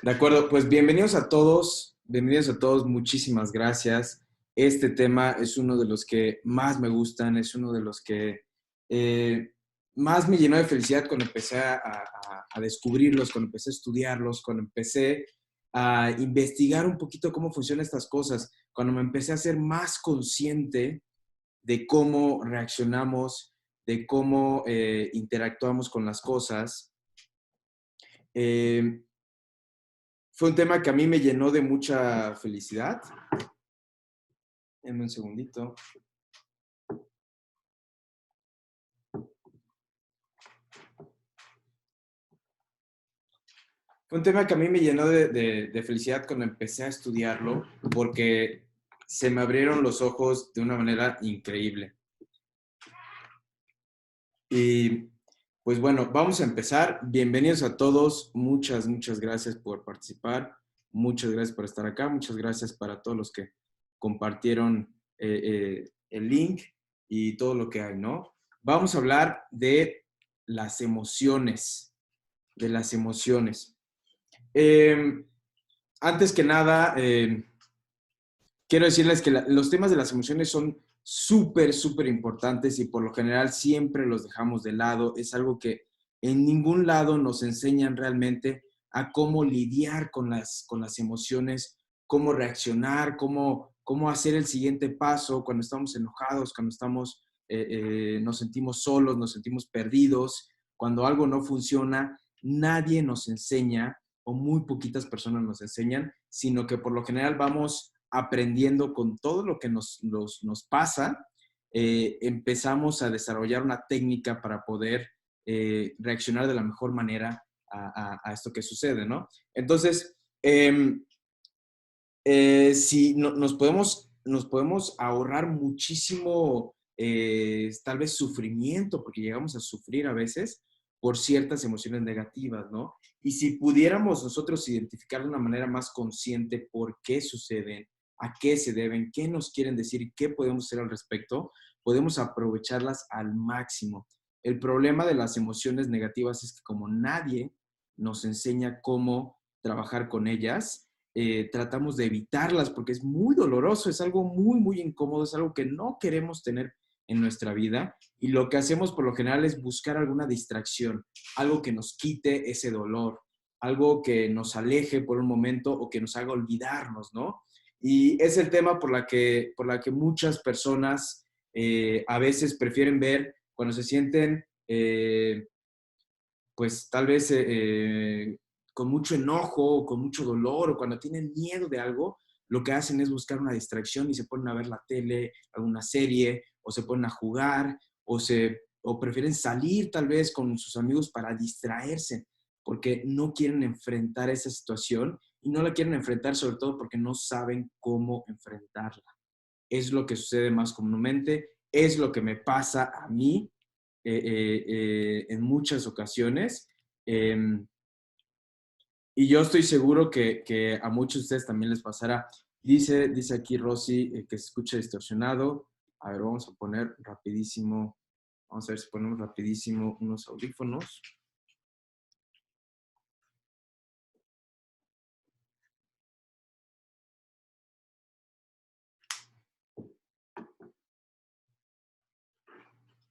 De acuerdo, pues bienvenidos a todos, muchísimas gracias. Este tema es uno de los que más me gustan, es uno de los que eh, más me llenó de felicidad cuando empecé a descubrirlos, cuando empecé a estudiarlos, cuando empecé a investigar un poquito cómo funcionan estas cosas, cuando me empecé a ser más consciente de cómo reaccionamos, de cómo interactuamos con las cosas. Eh, Fue un tema que a mí me llenó de mucha felicidad. Denme un segundito. Fue un tema que a mí me llenó de felicidad cuando empecé a estudiarlo, porque se me abrieron los ojos de una manera increíble. Y pues bueno, vamos a empezar. Bienvenidos a todos. Muchas gracias por participar. Muchas gracias por estar acá. Muchas gracias para todos los que compartieron el link y todo lo que hay, ¿no? Vamos a hablar de las emociones, de las emociones. Eh, Antes que nada, quiero decirles que los temas de las emociones son súper importantes y por lo general siempre los dejamos de lado. Es algo que en ningún lado nos enseñan realmente a cómo lidiar con las emociones, cómo reaccionar, cómo hacer el siguiente paso cuando estamos enojados, cuando nos sentimos solos, nos sentimos perdidos, cuando algo no funciona. Nadie nos enseña o muy poquitas personas nos enseñan, sino que por lo general vamos aprendiendo con todo lo que nos pasa. Empezamos a desarrollar una técnica para poder reaccionar de la mejor manera a esto que sucede, ¿no? Entonces, si no, nos podemos ahorrar muchísimo, tal vez sufrimiento, porque llegamos a sufrir a veces por ciertas emociones negativas, ¿no? Y si pudiéramos nosotros identificar de una manera más consciente por qué suceden, a qué se deben, qué nos quieren decir y qué podemos hacer al respecto, podemos aprovecharlas al máximo. El problema de las emociones negativas es que como nadie nos enseña cómo trabajar con ellas, tratamos de evitarlas porque es muy doloroso, es algo muy incómodo, es algo que no queremos tener en nuestra vida y lo que hacemos por lo general es buscar alguna distracción, algo que nos quite ese dolor, algo que nos aleje por un momento o que nos haga olvidarnos, ¿no? Y es el tema por la que muchas personas a veces prefieren ver cuando se sienten pues tal vez con mucho enojo o con mucho dolor o cuando tienen miedo de algo, lo que hacen es buscar una distracción y se ponen a ver la tele, alguna serie, o se ponen a jugar, o prefieren salir tal vez con sus amigos para distraerse, porque no quieren enfrentar esa situación y no la quieren enfrentar sobre todo porque no saben cómo enfrentarla. Es lo que sucede más comúnmente, es lo que me pasa a mí en muchas ocasiones. Eh, y yo estoy seguro que a muchos de ustedes también les pasará. Dice aquí Rosy que se escucha distorsionado. A ver, vamos a poner rapidísimo. Vamos a ver si ponemos rapidísimo unos audífonos.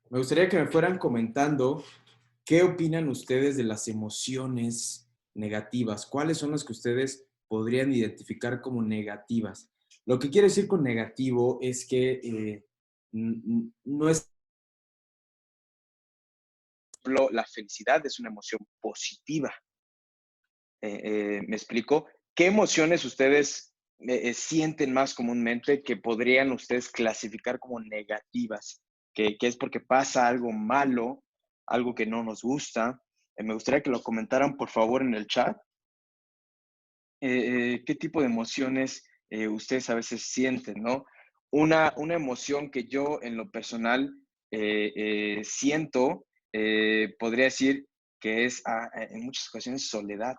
Me gustaría que me fueran comentando qué opinan ustedes de las emociones negativas. ¿Cuáles son las que ustedes podrían identificar como negativas? Lo que quiero decir con negativo es que no es la felicidad es una emoción positiva. ¿Me explico? ¿Qué emociones ustedes sienten más comúnmente que podrían ustedes clasificar como negativas? Que es porque pasa algo malo, algo que no nos gusta. Me gustaría que lo comentaran, por favor, en el chat. ¿Qué tipo de emociones ustedes a veces sienten, ¿no? Una emoción que yo en lo personal siento, podría decir que es en muchas ocasiones soledad.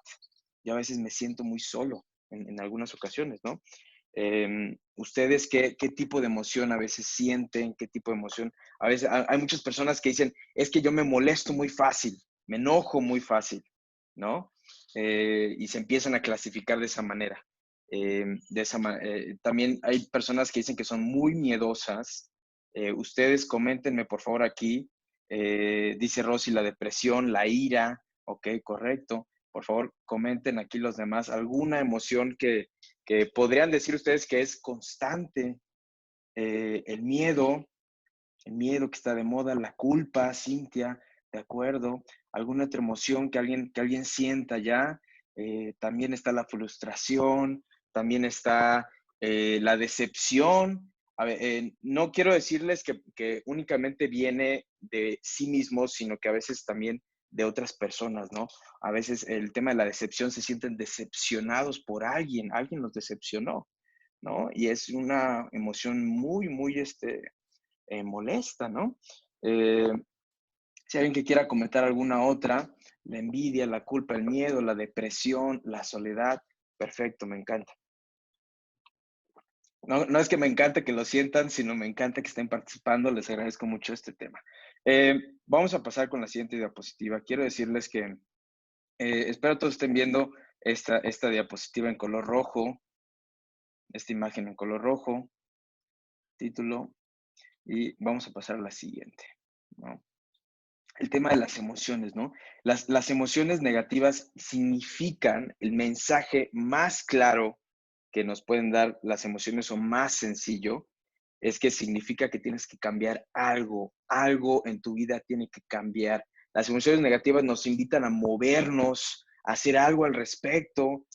Yo a veces me siento muy solo en algunas ocasiones, ¿no? ¿Ustedes qué tipo de emoción a veces sienten? ¿Qué tipo de emoción? A veces hay muchas personas que dicen, es que yo me molesto muy fácil, me enojo muy fácil. ¿no? Y se empiezan a clasificar de esa manera. También hay personas que dicen que son muy miedosas. Ustedes coméntenme, por favor, aquí. Dice Rosy, la depresión, la ira. Ok, correcto. Por favor, comenten aquí los demás alguna emoción que podrían decir ustedes que es constante. El miedo, que está de moda, la culpa, Cintia, de acuerdo, alguna otra emoción que alguien sienta ya. También está la frustración, también está la decepción. A ver, no quiero decirles que únicamente viene de sí mismos, sino que a veces también de otras personas, ¿no? A veces el tema de la decepción, se sienten decepcionados por alguien los decepcionó, ¿no? Y es una emoción muy, muy, molesta, ¿no? Eh, si alguien que quiera comentar alguna otra, la envidia, la culpa, el miedo, la depresión, la soledad, perfecto, me encanta. No, no es que me encante que lo sientan, sino me encanta que estén participando, les agradezco mucho este tema. Vamos a pasar con la siguiente diapositiva. Quiero decirles que espero todos estén viendo esta diapositiva en color rojo, esta imagen en color rojo, título, y vamos a pasar a la siguiente, ¿no? El tema de las emociones, ¿no? Las emociones negativas significan el mensaje más claro que nos pueden dar las emociones o más sencillo, es que significa que tienes que cambiar algo en tu vida tiene que cambiar. Las emociones negativas nos invitan a movernos, a hacer algo al respecto.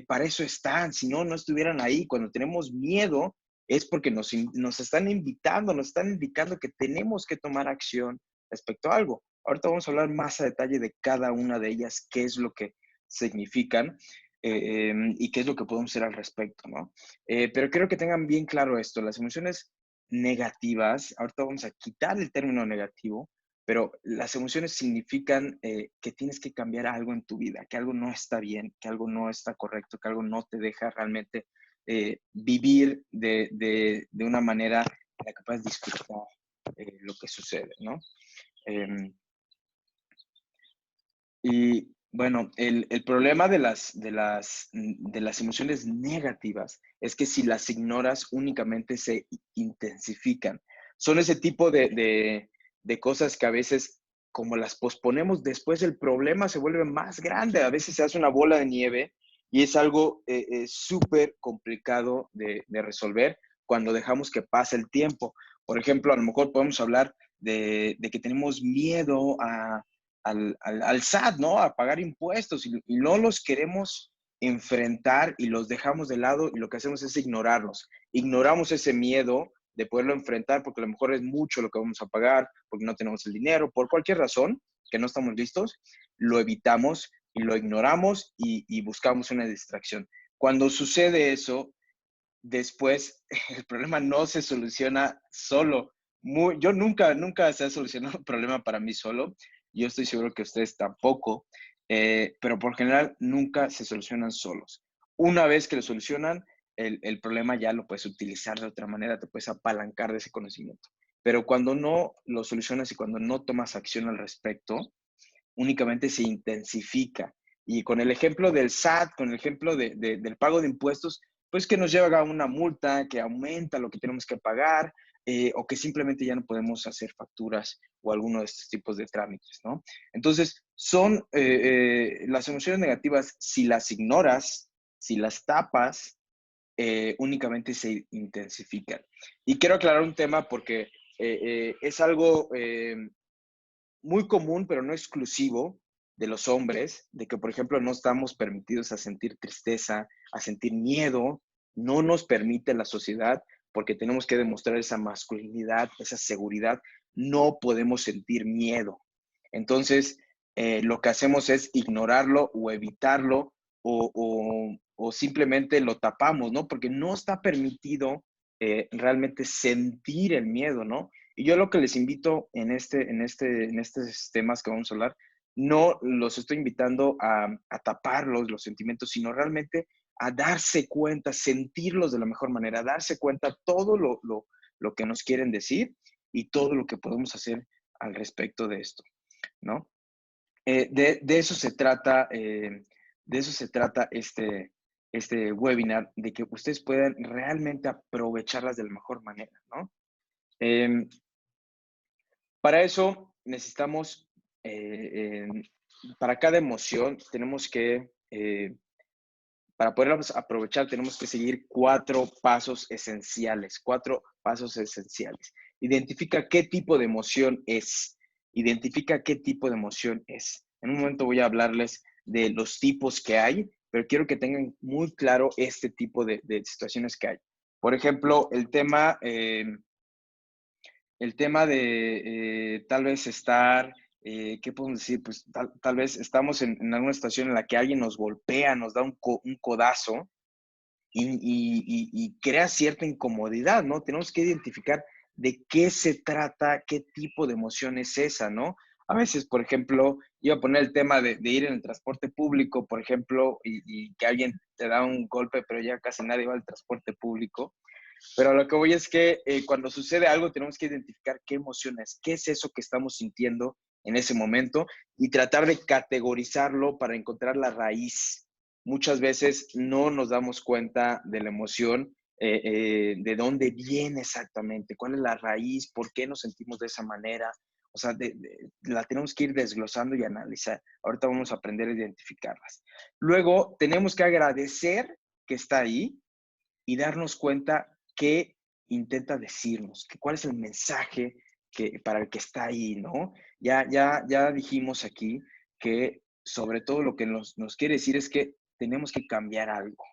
Para eso están, si no, no estuvieran ahí. Cuando tenemos miedo es porque nos están invitando, nos están indicando que tenemos que tomar acción respecto a algo. Ahorita vamos a hablar más a detalle de cada una de ellas, qué es lo que significan y qué es lo que podemos hacer al respecto, ¿no? Pero quiero que tengan bien claro esto, las emociones negativas, ahorita vamos a quitar el término negativo, pero las emociones significan que tienes que cambiar algo en tu vida, que algo no está bien, que algo no está correcto, que algo no te deja realmente vivir de una manera en la que puedas disfrutar lo que sucede, ¿no? Eh, y bueno, el problema de las emociones negativas es que si las ignoras únicamente se intensifican. Son ese tipo de cosas que a veces, como las posponemos, después el problema se vuelve más grande. A veces se hace una bola de nieve y es algo súper complicado de resolver cuando dejamos que pase el tiempo. Por ejemplo, a lo mejor podemos hablar de que tenemos miedo al SAT, ¿no? A pagar impuestos y no los queremos enfrentar y los dejamos de lado y lo que hacemos es ignorarlos. Ignoramos ese miedo de poderlo enfrentar porque a lo mejor es mucho lo que vamos a pagar, porque no tenemos el dinero, por cualquier razón que no estamos listos, lo evitamos y lo ignoramos y buscamos una distracción. Cuando sucede eso, después el problema no se soluciona solo. Yo nunca se ha solucionado un problema para mí solo. Yo estoy seguro que ustedes tampoco, pero por general nunca se solucionan solos. Una vez que lo solucionan, el problema ya lo puedes utilizar de otra manera, te puedes apalancar de ese conocimiento. Pero cuando no lo solucionas y cuando no tomas acción al respecto, únicamente se intensifica. Y con el ejemplo del SAT, con el ejemplo del pago de impuestos, pues que nos lleva a una multa, que aumenta lo que tenemos que pagar, o que simplemente ya no podemos hacer facturas o alguno de estos tipos de trámites, ¿no? Entonces, son las emociones negativas, si las ignoras, si las tapas, únicamente se intensifican. Y quiero aclarar un tema porque es algo muy común, pero no exclusivo de los hombres, de que, por ejemplo, no estamos permitidos a sentir tristeza, a sentir miedo, no nos permite la sociedad porque tenemos que demostrar esa masculinidad, esa seguridad, no podemos sentir miedo. Entonces, lo que hacemos es ignorarlo o evitarlo o simplemente lo tapamos, ¿no? Porque no está permitido realmente sentir el miedo, ¿no? Y yo lo que les invito en estos temas que vamos a hablar, no los estoy invitando a taparlos, los sentimientos, sino realmente a darse cuenta, sentirlos de la mejor manera, darse cuenta todo lo que nos quieren decir y todo lo que podemos hacer al respecto de esto, ¿no? De eso se trata, este webinar, de que ustedes puedan realmente aprovecharlas de la mejor manera, ¿no? Em, para eso necesitamos, para cada emoción, tenemos que, para poderlas aprovechar, tenemos que seguir 4 pasos esenciales. Identifica qué tipo de emoción es. Identifica qué tipo de emoción es. En un momento voy a hablarles de los tipos que hay, pero quiero que tengan muy claro este tipo de situaciones que hay. Por ejemplo, el tema de tal vez estar, ¿qué podemos decir? Pues tal vez estamos en alguna situación en la que alguien nos golpea, nos da un codazo y crea cierta incomodidad, ¿no? Tenemos que identificar de qué se trata, qué tipo de emoción es esa, ¿no? A veces, por ejemplo, iba a poner el tema de ir en el transporte público, por ejemplo, y que alguien te da un golpe, pero ya casi nadie va al transporte público. Pero lo que voy es que cuando sucede algo tenemos que identificar qué emociones, qué es eso que estamos sintiendo en ese momento y tratar de categorizarlo para encontrar la raíz. Muchas veces no nos damos cuenta de la emoción, de dónde viene exactamente, cuál es la raíz, por qué nos sentimos de esa manera. O sea, la tenemos que ir desglosando y analizar. Ahorita vamos a aprender a identificarlas. Luego, tenemos que agradecer que está ahí y darnos cuenta qué intenta decirnos, cuál es el mensaje para el que está ahí, ¿no? Ya dijimos aquí que sobre todo lo que nos quiere decir es que tenemos que cambiar algo.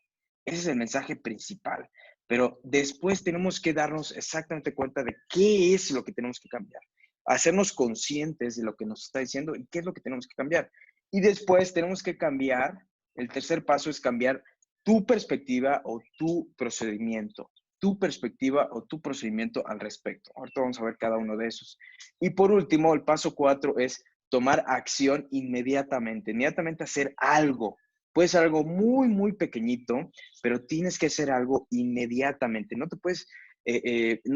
Ese es el mensaje principal. Pero después tenemos que darnos exactamente cuenta de qué es lo que tenemos que cambiar. Hacernos conscientes de lo que nos está diciendo y qué es lo que tenemos que cambiar. Y después tenemos que cambiar, el tercer paso es cambiar tu perspectiva o tu perspectiva o tu procedimiento al respecto. Ahorita vamos a ver cada uno de esos. Y por último, el paso 4 es tomar acción inmediatamente hacer algo. Puede ser algo muy, muy pequeñito, pero tienes que hacer algo inmediatamente. No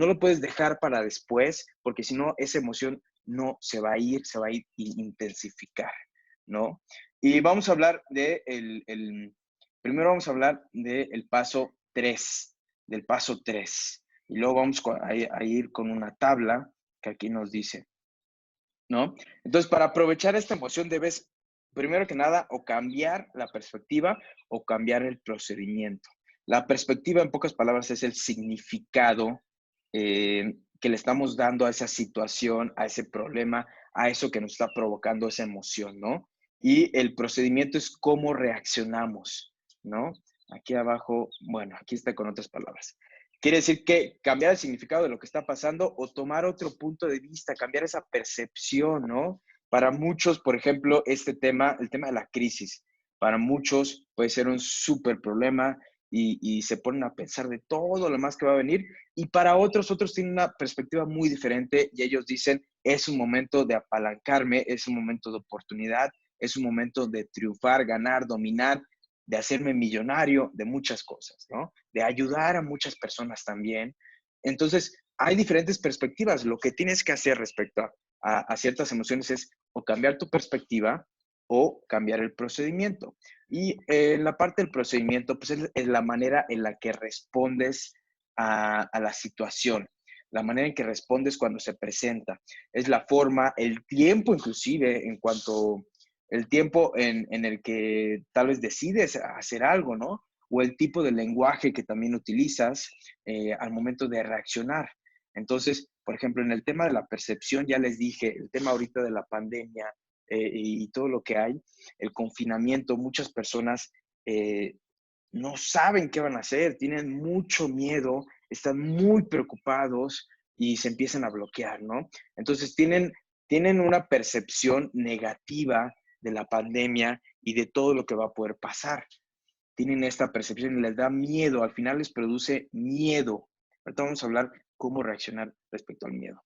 lo puedes dejar para después, porque si no, esa emoción no se va a ir y intensificar, ¿no? Y vamos a hablar primero vamos a hablar del paso 3, del paso 3. Y luego vamos a ir con una tabla que aquí nos dice, ¿no? Entonces, para aprovechar esta emoción debes, primero que nada, o cambiar la perspectiva o cambiar el procedimiento. La perspectiva, en pocas palabras, es el significado que le estamos dando a esa situación, a ese problema, a eso que nos está provocando esa emoción, ¿no? Y el procedimiento es cómo reaccionamos, ¿no? Aquí abajo, bueno, aquí está con otras palabras. Quiere decir que cambiar el significado de lo que está pasando o tomar otro punto de vista, cambiar esa percepción, ¿no? Para muchos, por ejemplo, el tema de la crisis, para muchos puede ser un súper problema y se ponen a pensar de todo lo más que va a venir. Y para otros tienen una perspectiva muy diferente y ellos dicen, es un momento de apalancarme, es un momento de oportunidad, es un momento de triunfar, ganar, dominar, de hacerme millonario, de muchas cosas, ¿no? De ayudar a muchas personas también. Entonces, hay diferentes perspectivas. Lo que tienes que hacer respecto a ciertas emociones es o cambiar tu perspectiva o cambiar el procedimiento. Y en la parte del procedimiento, pues es la manera en la que respondes a la situación, la manera en que respondes cuando se presenta. Es la forma, el tiempo inclusive en cuanto el tiempo en el que tal vez decides hacer algo, ¿no? O el tipo de lenguaje que también utilizas al momento de reaccionar. Entonces, por ejemplo, en el tema de la percepción, ya les dije, el tema ahorita de la pandemia y todo lo que hay, el confinamiento, muchas personas no saben qué van a hacer, tienen mucho miedo, están muy preocupados y se empiezan a bloquear, ¿no? Entonces tienen una percepción negativa de la pandemia y de todo lo que va a poder pasar. Tienen esta percepción y les da miedo, al final les produce miedo. Ahorita vamos a hablar cómo reaccionar respecto al miedo.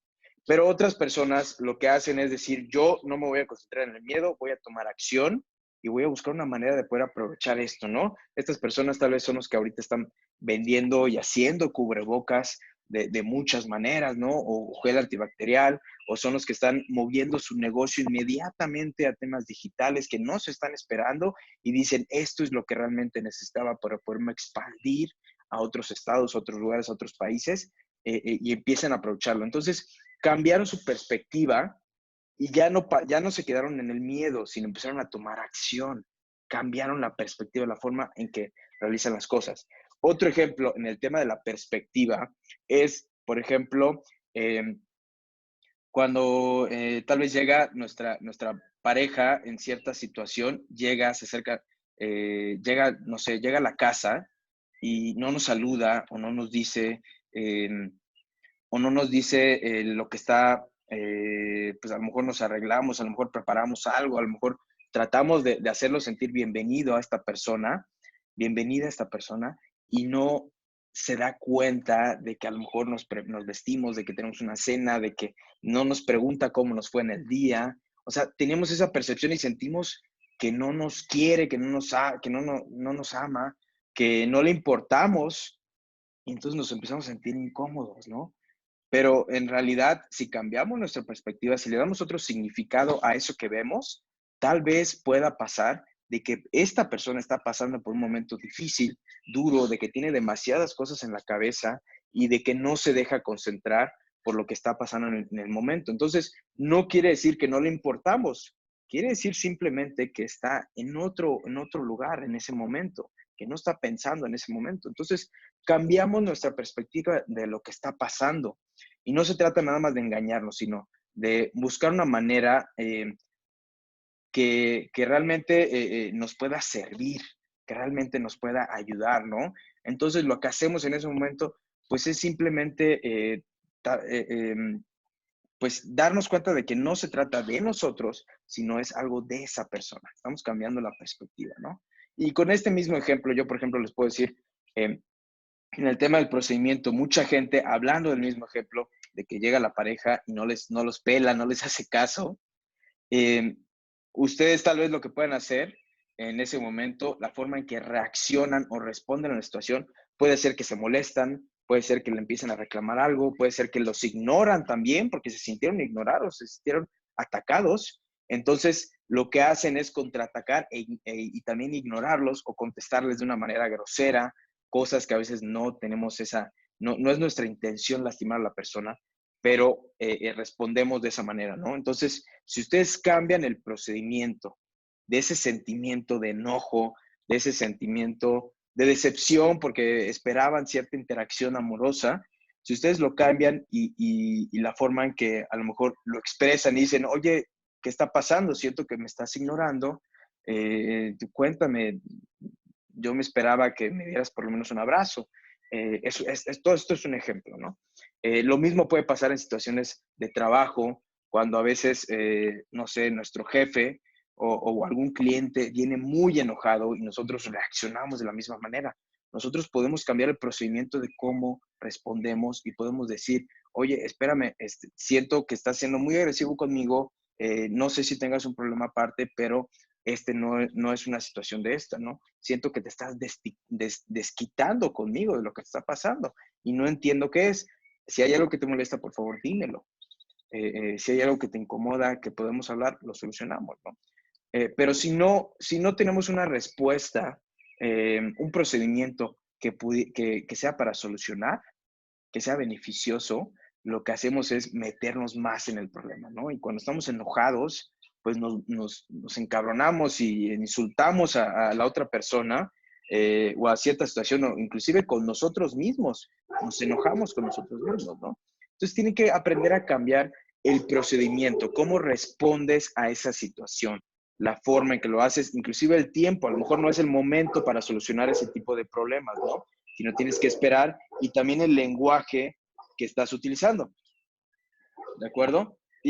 Pero otras personas lo que hacen es decir, yo no me voy a concentrar en el miedo, voy a tomar acción y voy a buscar una manera de poder aprovechar esto, ¿no? Estas personas tal vez son los que ahorita están vendiendo y haciendo cubrebocas de muchas maneras, ¿no? O gel antibacterial, o son los que están moviendo su negocio inmediatamente a temas digitales que no se están esperando y dicen, esto es lo que realmente necesitaba para poderme expandir a otros estados, a otros lugares, a otros países, y empiezan a aprovecharlo. Entonces, cambiaron su perspectiva y ya no se quedaron en el miedo, sino empezaron a tomar acción. Cambiaron la perspectiva, la forma en que realizan las cosas. Otro ejemplo en el tema de la perspectiva es, por ejemplo, cuando tal vez llega nuestra pareja en cierta situación, llega, se acerca, llega, no sé, llega a la casa y no nos saluda eh, o no nos dice lo que está, pues a lo mejor nos arreglamos, a lo mejor preparamos algo, a lo mejor tratamos de hacerlo sentir bienvenido a esta persona, bienvenida a esta persona, y no se da cuenta de que a lo mejor nos vestimos, de que tenemos una cena, de que no nos pregunta cómo nos fue en el día. O sea, tenemos esa percepción y sentimos que no nos quiere, que no nos ama, que no le importamos, y entonces nos empezamos a sentir incómodos, ¿no? Pero en realidad, si cambiamos nuestra perspectiva, si le damos otro significado a eso que vemos, tal vez pueda pasar de que esta persona está pasando por un momento difícil, duro, de que tiene demasiadas cosas en la cabeza y de que no se deja concentrar por lo que está pasando en el momento. Entonces, no quiere decir que no le importamos, quiere decir simplemente que está en otro lugar en ese momento, que no está pensando en ese momento. Entonces, cambiamos nuestra perspectiva de lo que está pasando. Y no se trata nada más de engañarnos, sino de buscar una manera que realmente nos pueda servir, que realmente nos pueda ayudar, ¿no? Entonces, lo que hacemos en ese momento, pues es simplemente, pues, darnos cuenta de que no se trata de nosotros, sino es algo de esa persona. Estamos cambiando la perspectiva, ¿no? Y con este mismo ejemplo, yo, por ejemplo, les puedo decir, eh, en el tema del procedimiento, mucha gente hablando del mismo ejemplo, de que llega la pareja y no los pela, no les hace caso. eh, Ustedes tal vez lo que pueden hacer en ese momento, la forma en que reaccionan o responden a la situación, puede ser que se molestan, puede ser que le empiecen a reclamar algo, puede ser que los ignoran también porque se sintieron ignorados, se sintieron atacados. Entonces, lo que hacen es contraatacar y también ignorarlos o contestarles de una manera grosera, cosas que a veces no tenemos no es nuestra intención lastimar a la persona, pero respondemos de esa manera, ¿no? Entonces, si ustedes cambian el procedimiento de ese sentimiento de enojo, de ese sentimiento de decepción porque esperaban cierta interacción amorosa, si ustedes lo cambian y la forma en que a lo mejor lo expresan y dicen, oye, ¿qué está pasando? Siento que me estás ignorando, cuéntame, yo me esperaba que me dieras por lo menos un abrazo. Todo esto es un ejemplo, ¿no? Lo mismo puede pasar en situaciones de trabajo, cuando a veces, no sé, nuestro jefe o algún cliente viene muy enojado y nosotros reaccionamos de la misma manera. Nosotros podemos cambiar el procedimiento de cómo respondemos y podemos decir, oye, espérame, siento que estás siendo muy agresivo conmigo, no sé si tengas un problema aparte, pero no es una situación de esta, ¿no? Siento que te estás desquitando conmigo de lo que está pasando y no entiendo qué es. Si hay algo que te molesta, por favor, dímelo. Si hay algo que te incomoda, que podemos hablar, lo solucionamos, ¿no? Pero si no tenemos una respuesta, un procedimiento que sea para solucionar, que sea beneficioso, lo que hacemos es meternos más en el problema, ¿no? Y cuando estamos enojados, pues nos encabronamos y insultamos a la otra persona o a cierta situación, o inclusive con nosotros mismos, nos enojamos con nosotros mismos, ¿no? Entonces tienen que aprender a cambiar el procedimiento, cómo respondes a esa situación, la forma en que lo haces, inclusive el tiempo, a lo mejor no es el momento para solucionar ese tipo de problemas, ¿no? Sino tienes que esperar y también el lenguaje que estás utilizando, ¿de acuerdo?